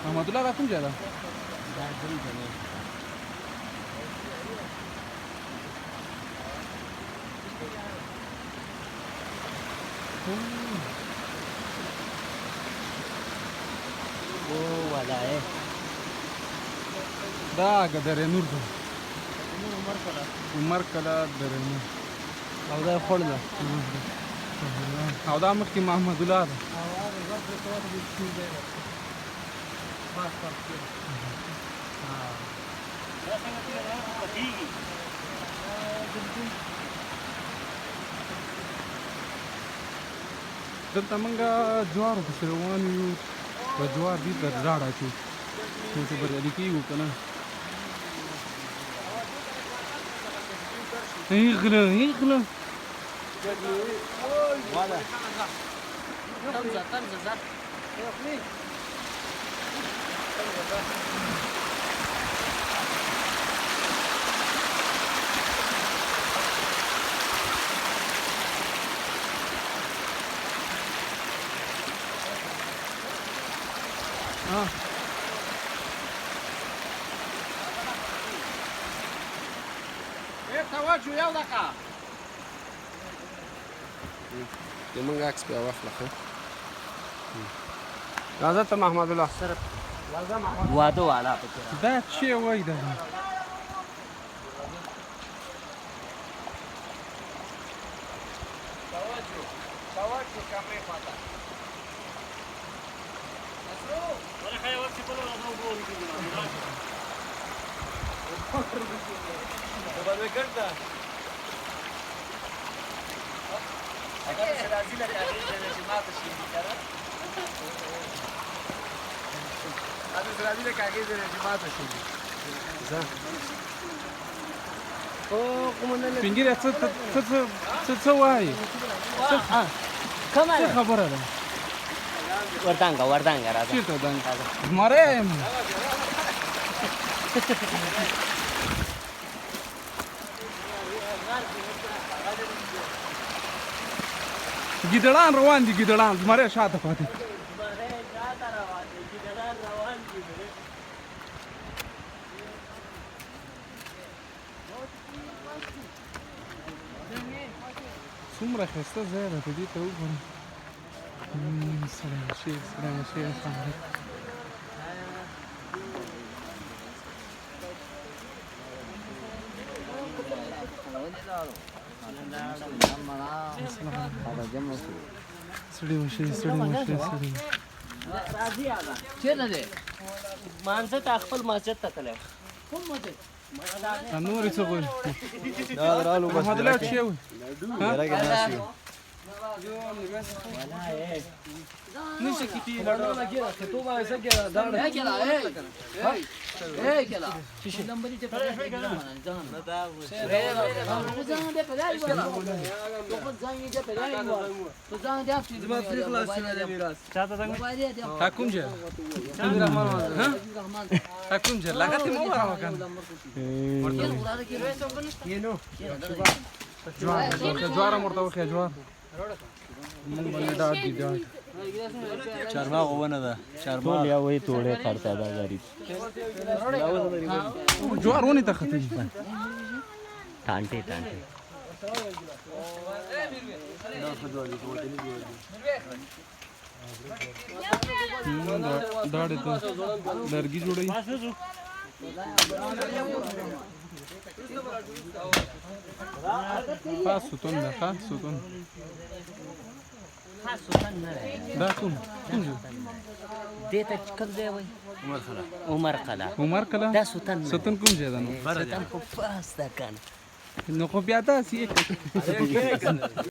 محمد الله دا کوم ځای ده؟ ولا دا دره نور ده عمر کلا دره نور او دا خور ده او دا مخکې محمد الله ده دلته موږ جوارو پسې روان یو په جوار دي ته ډاډ اچو نو چې بریالي کېږو که نه غله توجه یو دقیقه زمونږ عکس بیا واخله ښه راځه ته محمد الله صرف واده والا پکې دا چې وایي دا توجه کمرې خواته اگر سے راضی لگا رہی ہے جماعت شین کی طرح ابھی راضی لگا کے جماعت شین او کومنه سپینګیره څه وایي کومه څه خبره ده وردانګه راځه چیرته ودانګه زمری یم ګیدړان روان دي ګیدړان زمری شاته پاتې څومره ښایسته ځای ده ته دې ته وګوره سلام شیخ السلام علیکم سړی وشي چیرته دی مانځه ته خپل مسجد ته تللی کوم مسجد نورې څه غواړي دا درالو بس محمد الله څه وایي درګه ناسیو نشه کیتی لړونه کېده که تو باندې څه کېده دا کېده شیشه نمبرې ته پرې ځان نه دا ځان دې په لای وره تو په ځان دې په لای وره تو ځان دې په زما فری خلاص نه میراث چاته څنګه تا کوم ځای رحمان تا کوم ځای لګته مو راو کنه جوار مرته وخیا جوار مونږ باندې ډاډ دي ډاډ چارماغ ونه ده چارماغ ټول یا وې توړې خرڅه ده غریب جوار ونی ته ختی ټانټې ډاډ ته لرګي جوړي خاص ستون ده خاص ستون دا کوم دې ته کوم ځای وای عمر قلا دا ستن کوم ځای ده نو ستن خو پاسته کنه نو خو بیا داسې